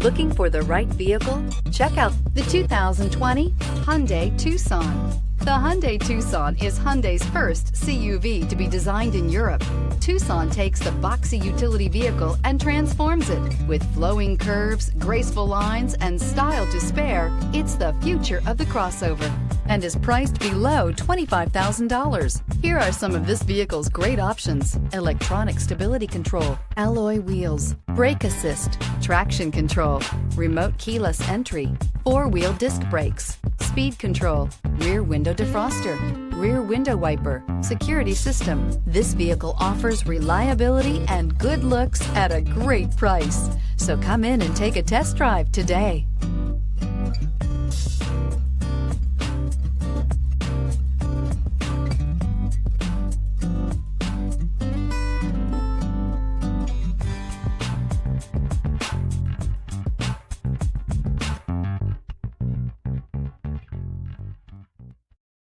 Looking for the right vehicle? Check out the 2020 Hyundai Tucson. The Hyundai Tucson is Hyundai's first CUV to be designed in Europe. Tucson takes the boxy utility vehicle and transforms it. With flowing curves, graceful lines, and style to spare, it's the future of the crossover and is priced below $25,000. Here are some of this vehicle's great options: electronic stability control, alloy wheels, brake assist, traction control, remote keyless entry, four-wheel disc brakes, speed control, rear window defroster, rear window wiper, security system. This vehicle offers reliability and good looks at a great price. So come in and take a test drive today.